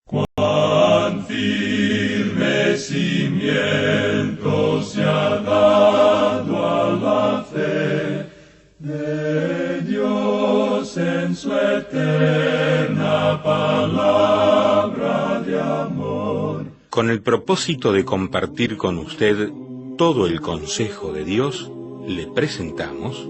Cuán firme cimiento se ha dado a la fe de Dios en su eterna palabra de amor. Con el propósito de compartir con usted todo el consejo de Dios, le presentamos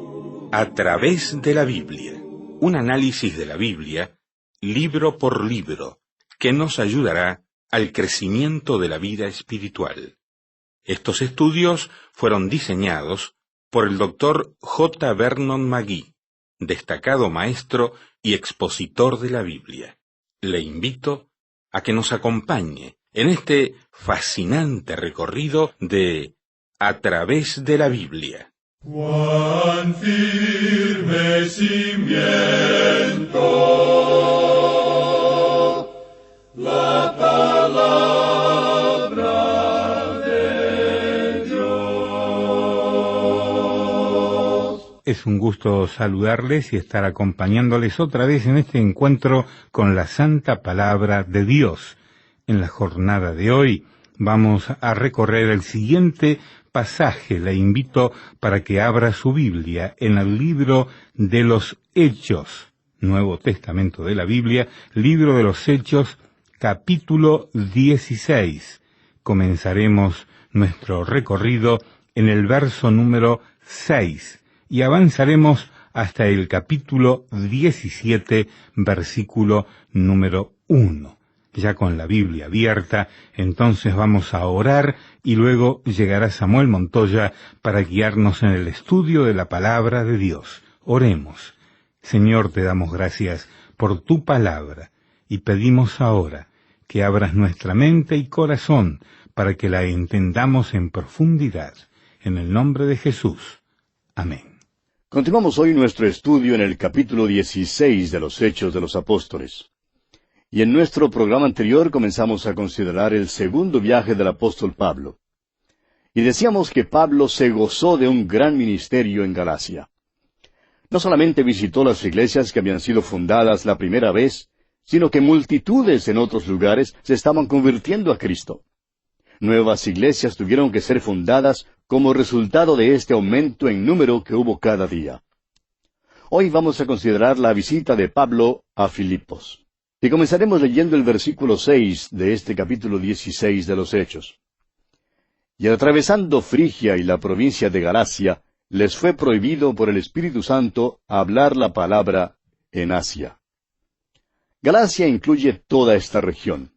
A través de la Biblia, un análisis de la Biblia, libro por libro, que nos ayudará al crecimiento de la vida espiritual. Estos estudios fueron diseñados por el Dr. J. Vernon McGee, destacado maestro y expositor de la Biblia. Le invito a que nos acompañe en este fascinante recorrido de A través de la Biblia. Cuán firme cimiento la palabra de Dios. Es un gusto saludarles y estar acompañándoles otra vez en este encuentro con la Santa Palabra de Dios. En la jornada de hoy vamos a recorrer el siguiente pasaje. Le invito para que abra su Biblia en el libro de los Hechos, Nuevo Testamento de la Biblia, libro de los Hechos, capítulo 16. Comenzaremos nuestro recorrido en el verso número 6 y avanzaremos hasta el capítulo 17, versículo número 1. Ya con la Biblia abierta, entonces vamos a orar y luego llegará Samuel Montoya para guiarnos en el estudio de la palabra de Dios. Oremos. Señor, te damos gracias por tu palabra y pedimos ahora que abras nuestra mente y corazón para que la entendamos en profundidad. En el nombre de Jesús. Amén. Continuamos hoy nuestro estudio en el capítulo 16 de los Hechos de los Apóstoles. Y en nuestro programa anterior comenzamos a considerar el segundo viaje del apóstol Pablo. Y decíamos que Pablo se gozó de un gran ministerio en Galacia. No solamente visitó las iglesias que habían sido fundadas la primera vez, sino que multitudes en otros lugares se estaban convirtiendo a Cristo. Nuevas iglesias tuvieron que ser fundadas como resultado de este aumento en número que hubo cada día. Hoy vamos a considerar la visita de Pablo a Filipos. Y comenzaremos leyendo el versículo 6 de este capítulo 16 de los Hechos. Y atravesando Frigia y la provincia de Galacia, les fue prohibido por el Espíritu Santo hablar la palabra en Asia. Galacia incluye toda esta región.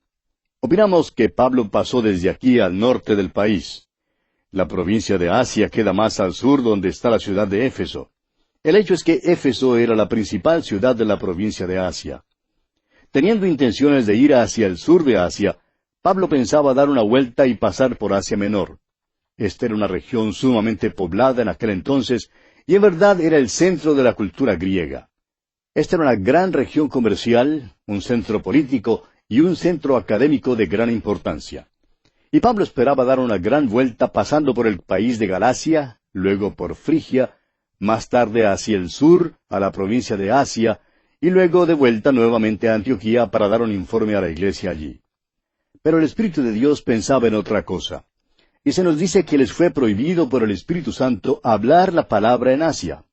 Opinamos que Pablo pasó desde aquí al norte del país. La provincia de Asia queda más al sur, donde está la ciudad de Éfeso. El hecho es que Éfeso era la principal ciudad de la provincia de Asia. Teniendo intenciones de ir hacia el sur de Asia, Pablo pensaba dar una vuelta y pasar por Asia Menor. Esta era una región sumamente poblada en aquel entonces, y en verdad era el centro de la cultura griega. Esta era una gran región comercial, un centro político y un centro académico de gran importancia. Y Pablo esperaba dar una gran vuelta pasando por el país de Galacia, luego por Frigia, más tarde hacia el sur, a la provincia de Asia, y luego de vuelta nuevamente a Antioquía para dar un informe a la iglesia allí. Pero el Espíritu de Dios pensaba en otra cosa. Y se nos dice que les fue prohibido por el Espíritu Santo hablar la palabra en Asia.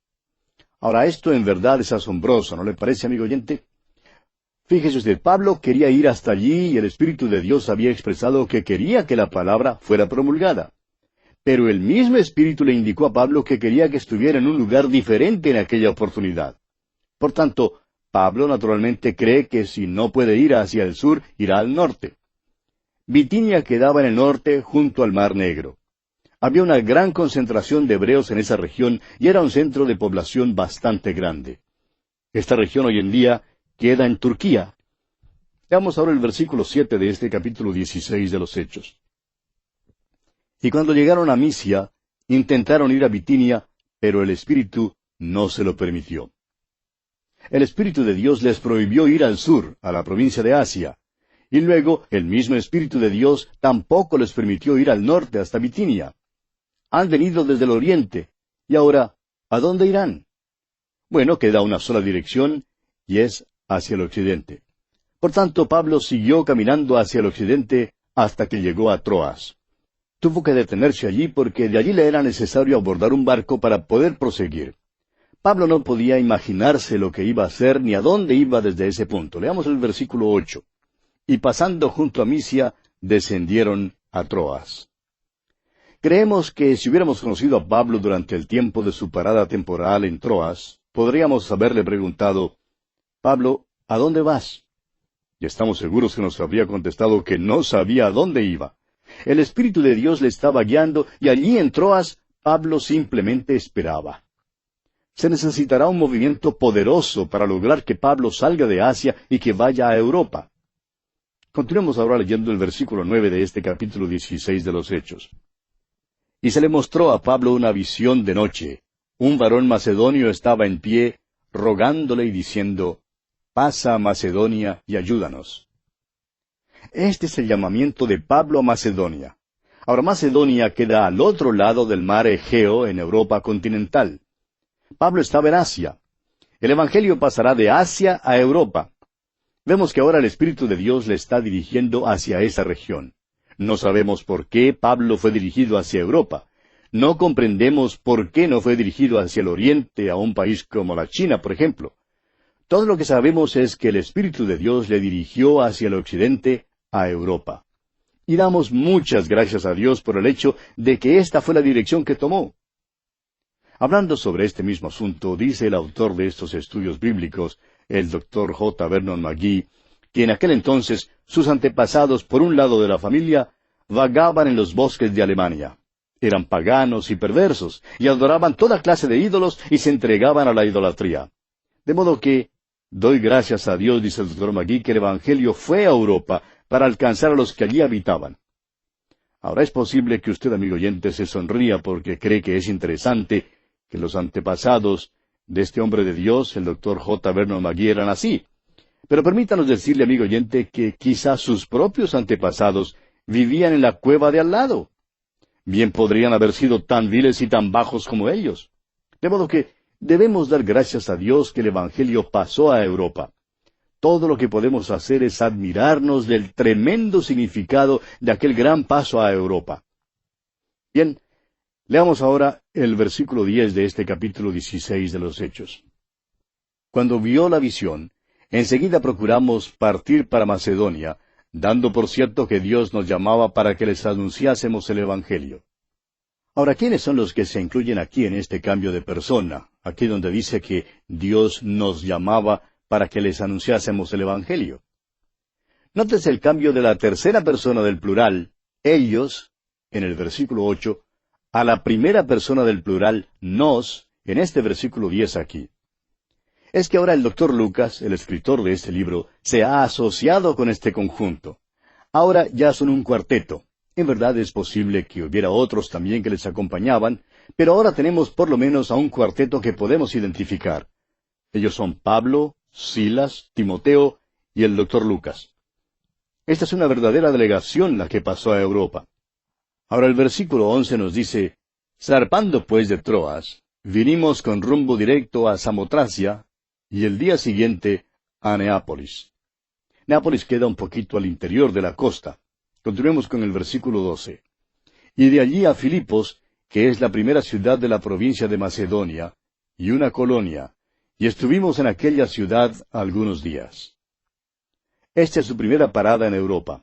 Ahora, esto en verdad es asombroso, ¿no le parece, amigo oyente? Fíjese usted, Pablo quería ir hasta allí y el Espíritu de Dios había expresado que quería que la palabra fuera promulgada. Pero el mismo Espíritu le indicó a Pablo que quería que estuviera en un lugar diferente en aquella oportunidad. Por tanto, Pablo naturalmente cree que si no puede ir hacia el sur, irá al norte. Bitinia quedaba en el norte, junto al Mar Negro. Había una gran concentración de hebreos en esa región y era un centro de población bastante grande. Esta región hoy en día queda en Turquía. Veamos ahora el versículo 7 de este capítulo 16 de los Hechos. Y cuando llegaron a Misia, intentaron ir a Bitinia, pero el Espíritu no se lo permitió. El Espíritu de Dios les prohibió ir al sur, a la provincia de Asia, y luego el mismo Espíritu de Dios tampoco les permitió ir al norte hasta Bitinia. Han venido desde el oriente, y ahora, ¿a dónde irán? Bueno, queda una sola dirección, y es hacia el occidente. Por tanto, Pablo siguió caminando hacia el occidente hasta que llegó a Troas. Tuvo que detenerse allí porque de allí le era necesario abordar un barco para poder proseguir. Pablo no podía imaginarse lo que iba a hacer ni a dónde iba desde ese punto. Leamos el versículo 8. Y pasando junto a Misia, descendieron a Troas. Creemos que si hubiéramos conocido a Pablo durante el tiempo de su parada temporal en Troas, podríamos haberle preguntado, Pablo, ¿a dónde vas? Y estamos seguros que nos habría contestado que no sabía a dónde iba. El Espíritu de Dios le estaba guiando y allí en Troas, Pablo simplemente esperaba. Se necesitará un movimiento poderoso para lograr que Pablo salga de Asia y que vaya a Europa. Continuemos ahora leyendo el versículo 9 de este capítulo 16 de los Hechos. Y se le mostró a Pablo una visión de noche. Un varón macedonio estaba en pie, rogándole y diciendo, pasa a Macedonia y ayúdanos. Este es el llamamiento de Pablo a Macedonia. Ahora, Macedonia queda al otro lado del mar Egeo en Europa continental. Pablo estaba en Asia. El Evangelio pasará de Asia a Europa. Vemos que ahora el Espíritu de Dios le está dirigiendo hacia esa región. No sabemos por qué Pablo fue dirigido hacia Europa. No comprendemos por qué no fue dirigido hacia el oriente, a un país como la China, por ejemplo. Todo lo que sabemos es que el Espíritu de Dios le dirigió hacia el occidente, a Europa. Y damos muchas gracias a Dios por el hecho de que esta fue la dirección que tomó. Hablando sobre este mismo asunto, dice el autor de estos estudios bíblicos, el Dr. J. Vernon McGee, que en aquel entonces sus antepasados por un lado de la familia vagaban en los bosques de Alemania. Eran paganos y perversos, y adoraban toda clase de ídolos y se entregaban a la idolatría. De modo que, doy gracias a Dios, dice el Dr. McGee, que el Evangelio fue a Europa para alcanzar a los que allí habitaban. Ahora es posible que usted, amigo oyente, se sonría porque cree que es interesante que los antepasados de este hombre de Dios, el Dr. J. Vernon McGee, eran así. Pero permítanos decirle, amigo oyente, que quizás sus propios antepasados vivían en la cueva de al lado. Bien podrían haber sido tan viles y tan bajos como ellos. De modo que debemos dar gracias a Dios que el Evangelio pasó a Europa. Todo lo que podemos hacer es admirarnos del tremendo significado de aquel gran paso a Europa. Bien, leamos ahora el versículo 10 de este capítulo 16 de los Hechos. Cuando vio la visión, enseguida procuramos partir para Macedonia, dando por cierto que Dios nos llamaba para que les anunciásemos el Evangelio. Ahora, ¿quiénes son los que se incluyen aquí en este cambio de persona? Aquí donde dice que Dios nos llamaba para que les anunciásemos el Evangelio. Nótese el cambio de la tercera persona del plural, ellos, en el versículo 8, a la primera persona del plural, nos, en este versículo 10 aquí. Es que ahora el Dr. Lucas, el escritor de este libro, se ha asociado con este conjunto. Ahora ya son un cuarteto. En verdad es posible que hubiera otros también que les acompañaban, pero ahora tenemos por lo menos a un cuarteto que podemos identificar. Ellos son Pablo, Silas, Timoteo y el Dr. Lucas. Esta es una verdadera delegación la que pasó a Europa. Ahora el versículo 11 nos dice, zarpando pues de Troas, vinimos con rumbo directo a Samotracia y el día siguiente a Neápolis. Neápolis queda un poquito al interior de la costa. Continuemos con el versículo 12. Y de allí a Filipos, que es la primera ciudad de la provincia de Macedonia, y una colonia, y estuvimos en aquella ciudad algunos días. Esta es su primera parada en Europa.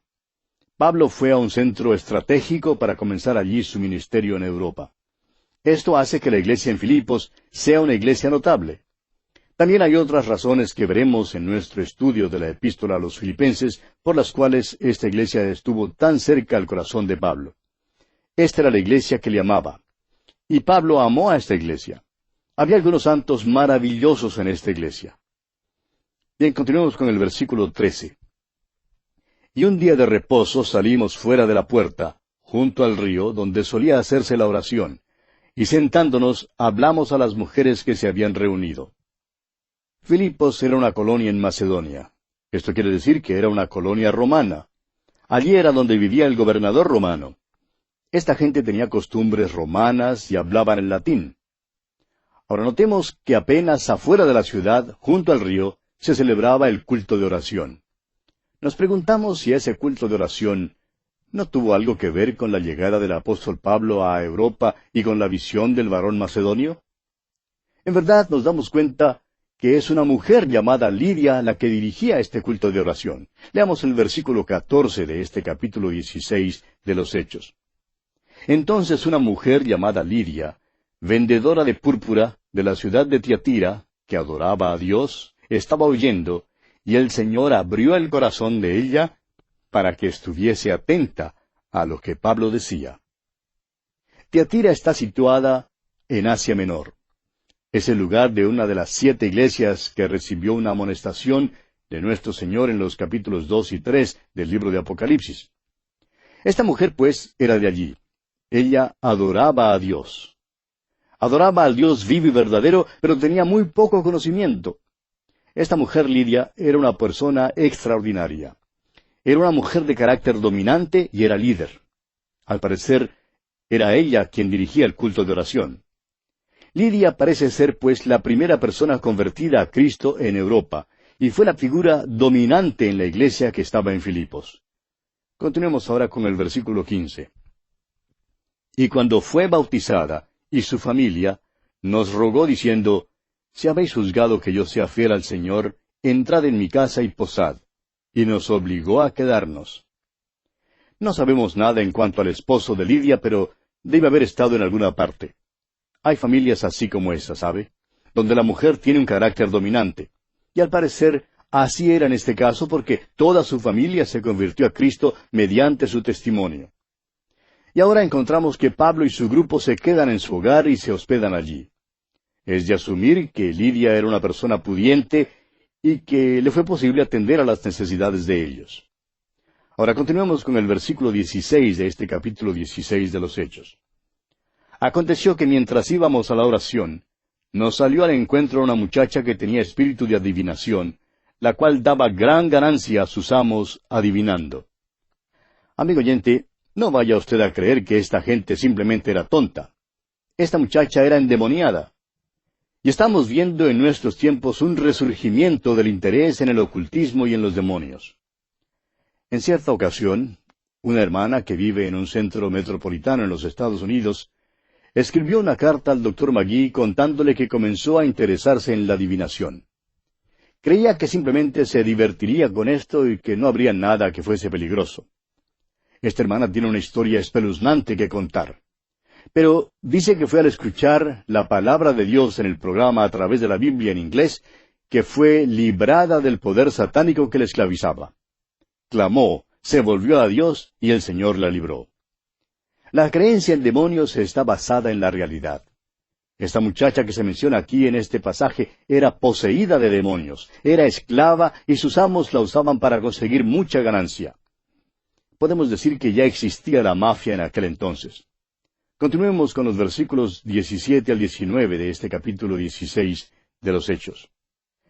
Pablo fue a un centro estratégico para comenzar allí su ministerio en Europa. Esto hace que la iglesia en Filipos sea una iglesia notable. También hay otras razones que veremos en nuestro estudio de la epístola a los filipenses, por las cuales esta iglesia estuvo tan cerca al corazón de Pablo. Esta era la iglesia que le amaba. Y Pablo amó a esta iglesia. Había algunos santos maravillosos en esta iglesia. Bien, continuemos con el versículo 13. Y un día de reposo salimos fuera de la puerta, junto al río, donde solía hacerse la oración, y sentándonos hablamos a las mujeres que se habían reunido. Filipos era una colonia en Macedonia. Esto quiere decir que era una colonia romana. Allí era donde vivía el gobernador romano. Esta gente tenía costumbres romanas y hablaban en latín. Ahora notemos que apenas afuera de la ciudad, junto al río, se celebraba el culto de oración. Nos preguntamos si ese culto de oración no tuvo algo que ver con la llegada del apóstol Pablo a Europa y con la visión del varón macedonio. En verdad nos damos cuenta que es una mujer llamada Lidia la que dirigía este culto de oración. Leamos el versículo 14 de este capítulo 16 de los Hechos. Entonces una mujer llamada Lidia, vendedora de púrpura de la ciudad de Tiatira, que adoraba a Dios, estaba oyendo, y el Señor abrió el corazón de ella para que estuviese atenta a lo que Pablo decía. Tiatira está situada en Asia Menor. Es el lugar de una de las 7 iglesias que recibió una amonestación de nuestro Señor en los capítulos 2 y 3 del libro de Apocalipsis. Esta mujer, pues, era de allí. Ella adoraba a Dios. Adoraba al Dios vivo y verdadero, pero tenía muy poco conocimiento. Esta mujer Lidia era una persona extraordinaria. Era una mujer de carácter dominante y era líder. Al parecer, era ella quien dirigía el culto de oración. Lidia parece ser, pues, la primera persona convertida a Cristo en Europa, y fue la figura dominante en la iglesia que estaba en Filipos. Continuemos ahora con el versículo 15. Y cuando fue bautizada, y su familia, nos rogó diciendo, si habéis juzgado que yo sea fiel al Señor, entrad en mi casa y posad. Y nos obligó a quedarnos. No sabemos nada en cuanto al esposo de Lidia, pero debe haber estado en alguna parte. Hay familias así como esa, ¿sabe? Donde la mujer tiene un carácter dominante. Y al parecer, así era en este caso porque toda su familia se convirtió a Cristo mediante su testimonio. Y ahora encontramos que Pablo y su grupo se quedan en su hogar y se hospedan allí. Es de asumir que Lidia era una persona pudiente y que le fue posible atender a las necesidades de ellos. Ahora continuemos con el versículo 16 de este capítulo 16 de los Hechos. Aconteció que mientras íbamos a la oración, nos salió al encuentro una muchacha que tenía espíritu de adivinación, la cual daba gran ganancia a sus amos adivinando. Amigo oyente, no vaya usted a creer que esta gente simplemente era tonta. Esta muchacha era endemoniada. Y estamos viendo en nuestros tiempos un resurgimiento del interés en el ocultismo y en los demonios. En cierta ocasión, una hermana que vive en un centro metropolitano en los Estados Unidos, escribió una carta al Dr. McGee contándole que comenzó a interesarse en la adivinación. Creía que simplemente se divertiría con esto y que no habría nada que fuese peligroso. Esta hermana tiene una historia espeluznante que contar. Pero dice que fue al escuchar la palabra de Dios en el programa a través de la Biblia en inglés, que fue librada del poder satánico que la esclavizaba. Clamó, se volvió a Dios y el Señor la libró. La creencia en demonios está basada en la realidad. Esta muchacha que se menciona aquí en este pasaje era poseída de demonios, era esclava y sus amos la usaban para conseguir mucha ganancia. Podemos decir que ya existía la mafia en aquel entonces. Continuemos con los versículos 17 al 19 de este capítulo 16 de los Hechos.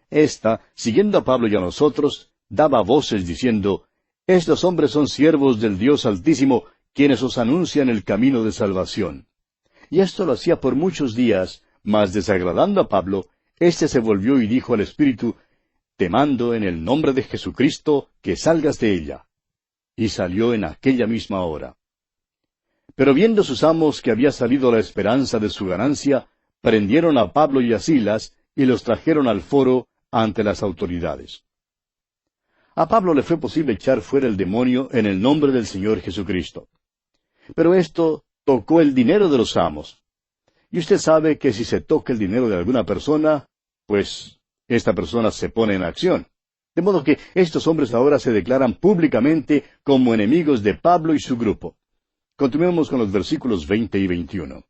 Esta, siguiendo a Pablo y a nosotros, daba voces diciendo, estos hombres son siervos del Dios Altísimo, quienes os anuncian el camino de salvación. Y esto lo hacía por muchos días, mas desagradando a Pablo, éste se volvió y dijo al Espíritu, te mando en el nombre de Jesucristo que salgas de ella. Y salió en aquella misma hora. Pero viendo sus amos que había salido la esperanza de su ganancia, prendieron a Pablo y a Silas y los trajeron al foro ante las autoridades. A Pablo le fue posible echar fuera el demonio en el nombre del Señor Jesucristo. Pero esto tocó el dinero de los amos. Y usted sabe que si se toca el dinero de alguna persona, pues esta persona se pone en acción. De modo que estos hombres ahora se declaran públicamente como enemigos de Pablo y su grupo. Continuemos con los versículos 20 y 21.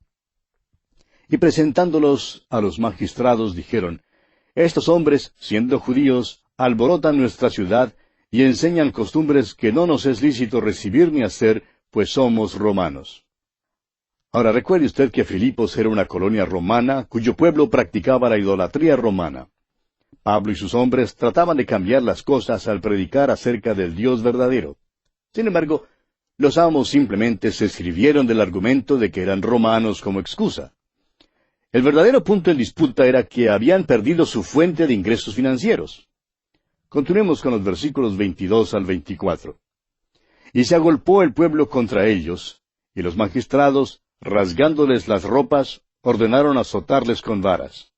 Y presentándolos a los magistrados dijeron, estos hombres, siendo judíos, alborotan nuestra ciudad y enseñan costumbres que no nos es lícito recibir ni hacer, pues somos romanos. Ahora recuerde usted que Filipos era una colonia romana cuyo pueblo practicaba la idolatría romana. Pablo y sus hombres trataban de cambiar las cosas al predicar acerca del Dios verdadero. Sin embargo, los amos simplemente se sirvieron del argumento de que eran romanos como excusa. El verdadero punto en disputa era que habían perdido su fuente de ingresos financieros. Continuemos con los versículos 22 al 24. Y se agolpó el pueblo contra ellos, y los magistrados, rasgándoles las ropas, ordenaron azotarles con varas.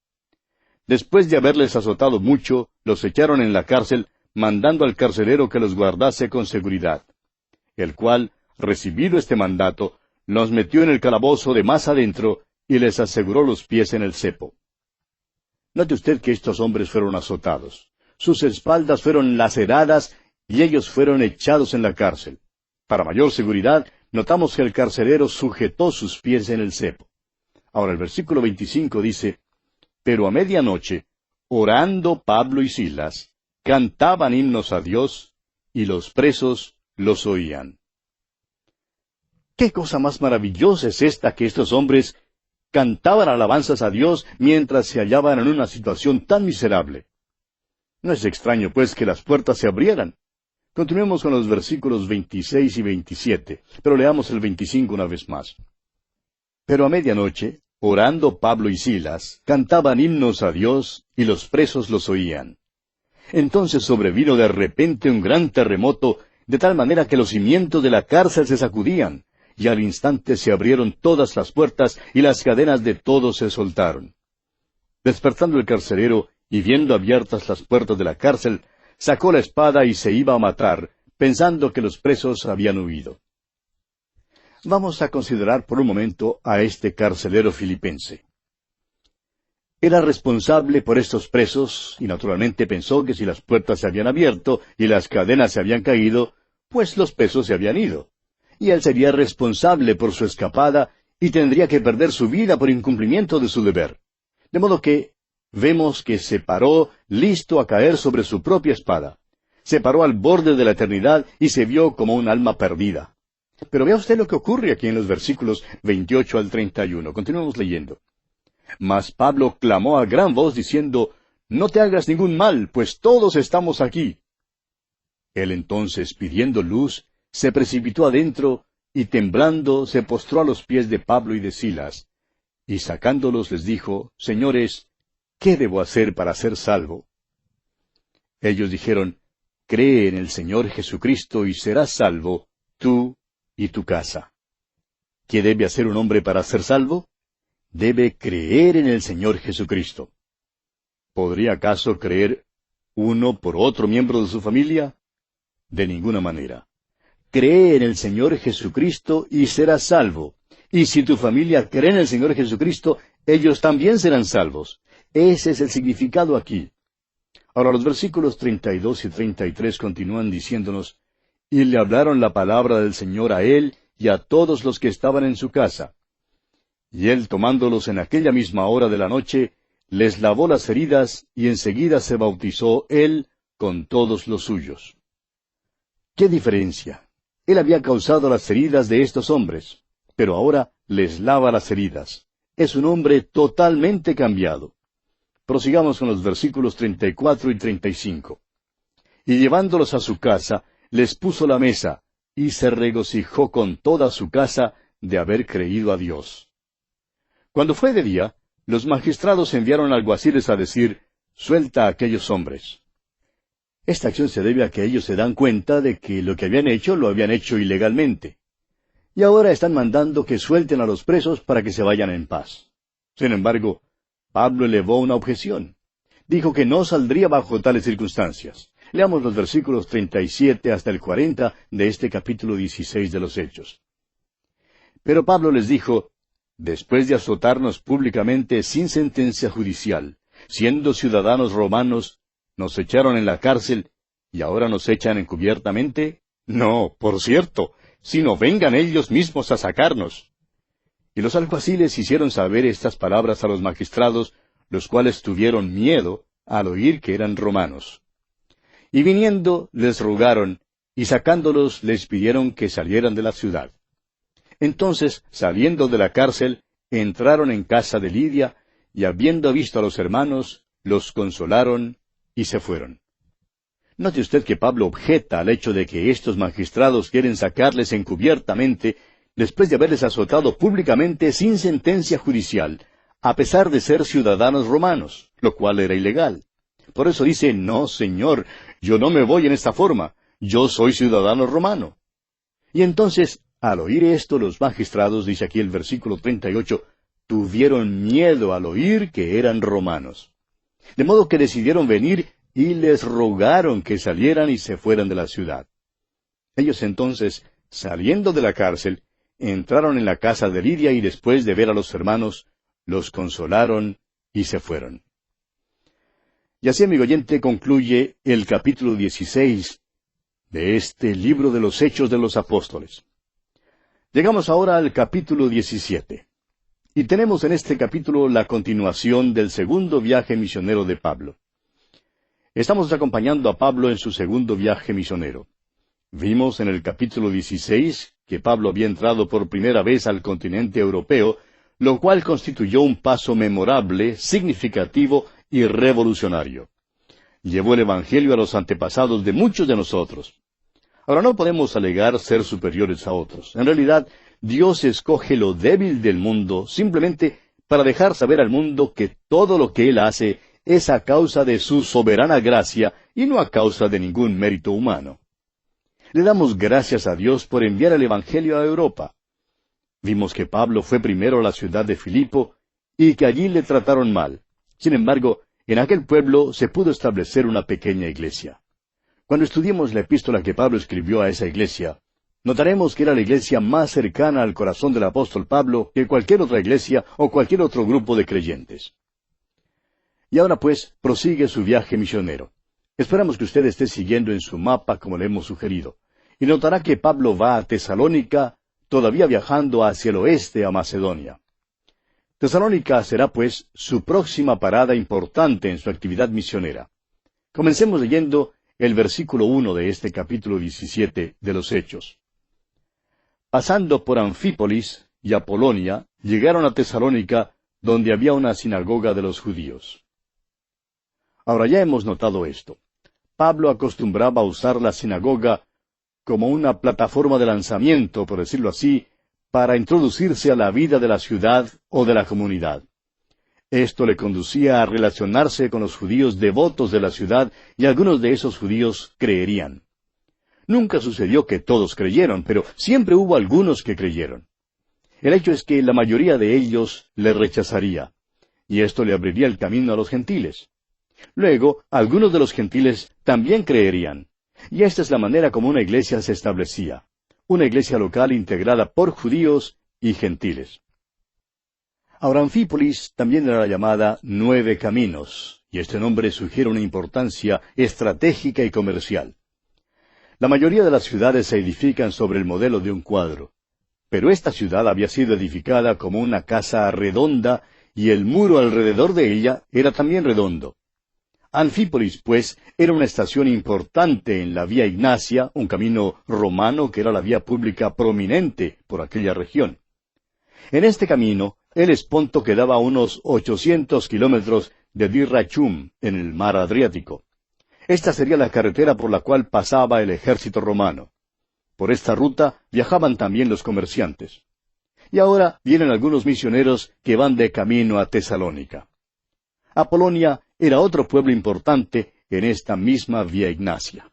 Después de haberles azotado mucho, los echaron en la cárcel, mandando al carcelero que los guardase con seguridad, el cual, recibido este mandato, los metió en el calabozo de más adentro, y les aseguró los pies en el cepo. Note usted que estos hombres fueron azotados. Sus espaldas fueron laceradas, y ellos fueron echados en la cárcel. Para mayor seguridad, notamos que el carcelero sujetó sus pies en el cepo. Ahora el versículo 25 dice, pero a medianoche, orando Pablo y Silas, cantaban himnos a Dios, y los presos los oían. ¿Qué cosa más maravillosa es esta que estos hombres cantaban alabanzas a Dios mientras se hallaban en una situación tan miserable? No es extraño, pues, que las puertas se abrieran. Continuemos con los versículos 26 y 27, pero leamos el 25 una vez más. Pero a medianoche, orando Pablo y Silas, cantaban himnos a Dios, y los presos los oían. Entonces sobrevino de repente un gran terremoto, de tal manera que los cimientos de la cárcel se sacudían, y al instante se abrieron todas las puertas, y las cadenas de todos se soltaron. Despertando el carcelero, y viendo abiertas las puertas de la cárcel, sacó la espada y se iba a matar, pensando que los presos habían huido. Vamos a considerar por un momento a este carcelero filipense. Era responsable por estos presos, y naturalmente pensó que si las puertas se habían abierto y las cadenas se habían caído, pues los presos se habían ido. Y él sería responsable por su escapada, y tendría que perder su vida por incumplimiento de su deber. De modo que vemos que se paró listo a caer sobre su propia espada. Se paró al borde de la eternidad y se vio como un alma perdida. Pero vea usted lo que ocurre aquí en los versículos 28 al 31. Continuemos leyendo. Mas Pablo clamó a gran voz diciendo, no te hagas ningún mal, pues todos estamos aquí. Él entonces, pidiendo luz, se precipitó adentro, y temblando se postró a los pies de Pablo y de Silas. Y sacándolos les dijo, Señores, ¿qué debo hacer para ser salvo? Ellos dijeron, cree en el Señor Jesucristo y serás salvo, tú y tu casa. ¿Qué debe hacer un hombre para ser salvo? Debe creer en el Señor Jesucristo. ¿Podría acaso creer uno por otro miembro de su familia? De ninguna manera. Cree en el Señor Jesucristo y serás salvo. Y si tu familia cree en el Señor Jesucristo, ellos también serán salvos. Ese es el significado aquí. Ahora los versículos 32 y 33 continúan diciéndonos, y le hablaron la palabra del Señor a él y a todos los que estaban en su casa. Y él, tomándolos en aquella misma hora de la noche, les lavó las heridas, y enseguida se bautizó él con todos los suyos. ¿Qué diferencia? Él había causado las heridas de estos hombres, pero ahora les lava las heridas. Es un hombre totalmente cambiado. Prosigamos con los versículos 34 y 35. Y llevándolos a su casa, les puso la mesa, y se regocijó con toda su casa de haber creído a Dios. Cuando fue de día, los magistrados enviaron alguaciles a decir, suelta a aquellos hombres. Esta acción se debe a que ellos se dan cuenta de que lo que habían hecho lo habían hecho ilegalmente. Y ahora están mandando que suelten a los presos para que se vayan en paz. Sin embargo, Pablo elevó una objeción. Dijo que no saldría bajo tales circunstancias. Leamos los versículos 37 hasta el 40 de este capítulo 16 de los Hechos. Pero Pablo les dijo, después de azotarnos públicamente sin sentencia judicial, siendo ciudadanos romanos, nos echaron en la cárcel, y ahora nos echan encubiertamente. No, por cierto, sino vengan ellos mismos a sacarnos. Y los alguaciles hicieron saber estas palabras a los magistrados, los cuales tuvieron miedo al oír que eran romanos. Y viniendo les rogaron, y sacándolos les pidieron que salieran de la ciudad. Entonces, saliendo de la cárcel, entraron en casa de Lidia, y habiendo visto a los hermanos, los consolaron y se fueron. Note usted que Pablo objeta al hecho de que estos magistrados quieren sacarles encubiertamente, después de haberles azotado públicamente sin sentencia judicial, a pesar de ser ciudadanos romanos, lo cual era ilegal. Por eso dice, no, Señor, yo no me voy en esta forma, yo soy ciudadano romano. Y entonces, al oír esto, los magistrados, dice aquí el versículo 38, tuvieron miedo al oír que eran romanos. De modo que decidieron venir y les rogaron que salieran y se fueran de la ciudad. Ellos entonces, saliendo de la cárcel, entraron en la casa de Lidia y después de ver a los hermanos, los consolaron y se fueron. Y así, amigo oyente, concluye el capítulo 16 de este libro de los Hechos de los Apóstoles. Llegamos ahora al capítulo 17. Y tenemos en este capítulo la continuación del segundo viaje misionero de Pablo. Estamos acompañando a Pablo en su segundo viaje misionero. Vimos en el capítulo 16 que Pablo había entrado por primera vez al continente europeo, lo cual constituyó un paso memorable, significativo y revolucionario. Llevó el Evangelio a los antepasados de muchos de nosotros. Ahora, no podemos alegar ser superiores a otros. En realidad, Dios escoge lo débil del mundo simplemente para dejar saber al mundo que todo lo que Él hace es a causa de su soberana gracia y no a causa de ningún mérito humano. Le damos gracias a Dios por enviar el Evangelio a Europa. Vimos que Pablo fue primero a la ciudad de Filipo y que allí le trataron mal. Sin embargo, en aquel pueblo se pudo establecer una pequeña iglesia. Cuando estudiemos la epístola que Pablo escribió a esa iglesia, notaremos que era la iglesia más cercana al corazón del apóstol Pablo que cualquier otra iglesia o cualquier otro grupo de creyentes. Y ahora pues, prosigue su viaje misionero. Esperamos que usted esté siguiendo en su mapa como le hemos sugerido. Y notará que Pablo va a Tesalónica, todavía viajando hacia el oeste a Macedonia. Tesalónica será pues su próxima parada importante en su actividad misionera. Comencemos leyendo el versículo 1 de este capítulo 17 de los Hechos. Pasando por Anfípolis y Apolonia, llegaron a Tesalónica, donde había una sinagoga de los judíos. Ahora ya hemos notado esto. Pablo acostumbraba a usar la sinagoga como una plataforma de lanzamiento, por decirlo así, para introducirse a la vida de la ciudad o de la comunidad. Esto le conducía a relacionarse con los judíos devotos de la ciudad, y algunos de esos judíos creerían. Nunca sucedió que todos creyeron, pero siempre hubo algunos que creyeron. El hecho es que la mayoría de ellos le rechazaría, y esto le abriría el camino a los gentiles. Luego, algunos de los gentiles también creerían, y esta es la manera como una iglesia se establecía, una iglesia local integrada por judíos y gentiles. Ahora, Anfípolis también era llamada 9 Caminos, y este nombre sugiere una importancia estratégica y comercial. La mayoría de las ciudades se edifican sobre el modelo de un cuadro, pero esta ciudad había sido edificada como una casa redonda, y el muro alrededor de ella era también redondo. Anfípolis, pues, era una estación importante en la Vía Ignacia, un camino romano que era la vía pública prominente por aquella región. En este camino, el Esponto quedaba a unos 800 kilómetros de Dyrrachum, en el mar Adriático. Esta sería la carretera por la cual pasaba el ejército romano. Por esta ruta viajaban también los comerciantes. Y ahora vienen algunos misioneros que van de camino a Tesalónica. Apolonia era otro pueblo importante en esta misma Vía Ignacia.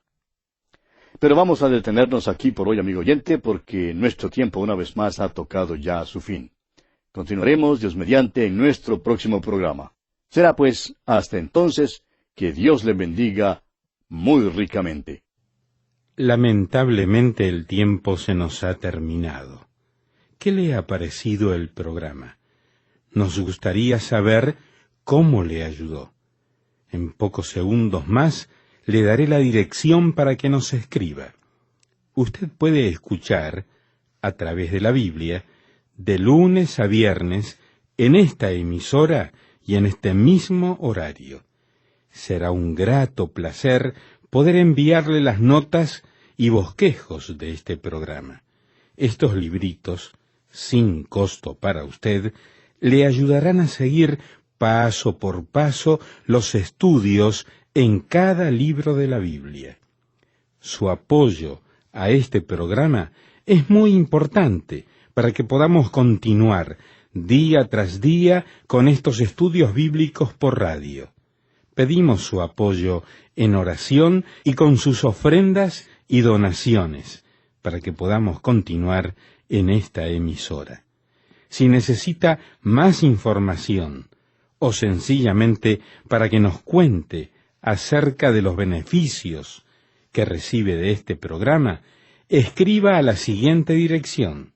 Pero vamos a detenernos aquí por hoy, amigo oyente, porque nuestro tiempo una vez más ha tocado ya a su fin. Continuaremos, Dios mediante, en nuestro próximo programa. Será pues, hasta entonces, que Dios le bendiga muy ricamente. Lamentablemente el tiempo se nos ha terminado. ¿Qué le ha parecido el programa? Nos gustaría saber cómo le ayudó. En pocos segundos más le daré la dirección para que nos escriba. Usted puede escuchar, a través de la Biblia, de lunes a viernes, en esta emisora y en este mismo horario. Será un grato placer poder enviarle las notas y bosquejos de este programa. Estos libritos, sin costo para usted, le ayudarán a seguir paso por paso los estudios en cada libro de la Biblia. Su apoyo a este programa es muy importante para que podamos continuar día tras día con estos estudios bíblicos por radio. Pedimos su apoyo en oración y con sus ofrendas y donaciones para que podamos continuar en esta emisora. Si necesita más información o sencillamente para que nos cuente acerca de los beneficios que recibe de este programa, escriba a la siguiente dirección: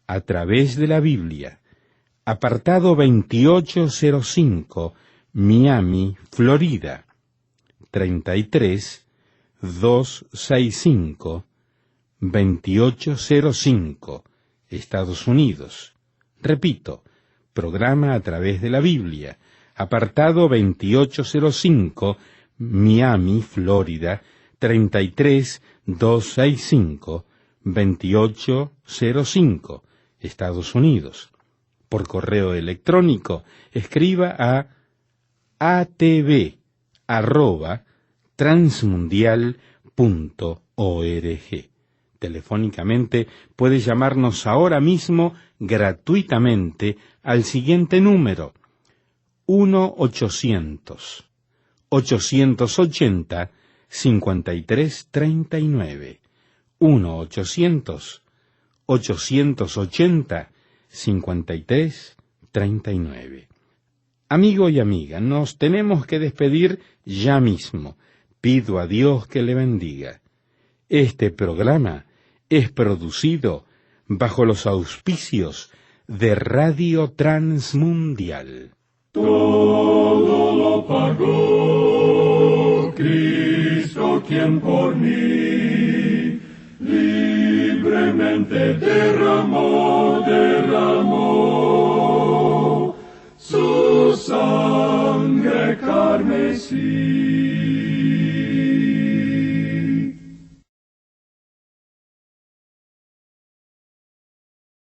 A través de la Biblia, apartado 2805, Miami, Florida, 33265, 2805, Estados Unidos. Repito, programa A través de la Biblia, apartado 2805, Miami, Florida, 33265, 2805, Estados Unidos. Por correo electrónico, escriba a atv@transmundial.org. Telefónicamente puede llamarnos ahora mismo gratuitamente al siguiente número: 1-800-880-5339. 1-800-880-5339. Amigo y amiga, nos tenemos que despedir ya mismo. Pido a Dios que le bendiga. Este programa es producido bajo los auspicios de Radio Transmundial. Todo lo pagó Cristo, quien por mí libremente derramó su sangre carmesí.